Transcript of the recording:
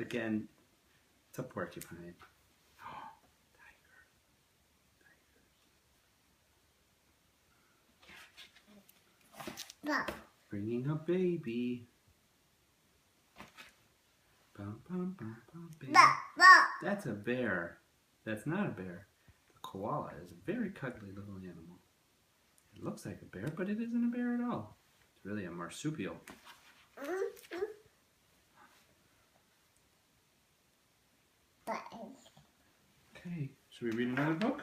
again, it's a porcupine. Oh, tiger. Bringing a baby. Bum, bum, bum, bum, baby. That's a bear. That's not a bear. The koala is a very cuddly little animal. It looks like a bear, but it isn't a bear at all. It's really a marsupial. Okay, should we read another book?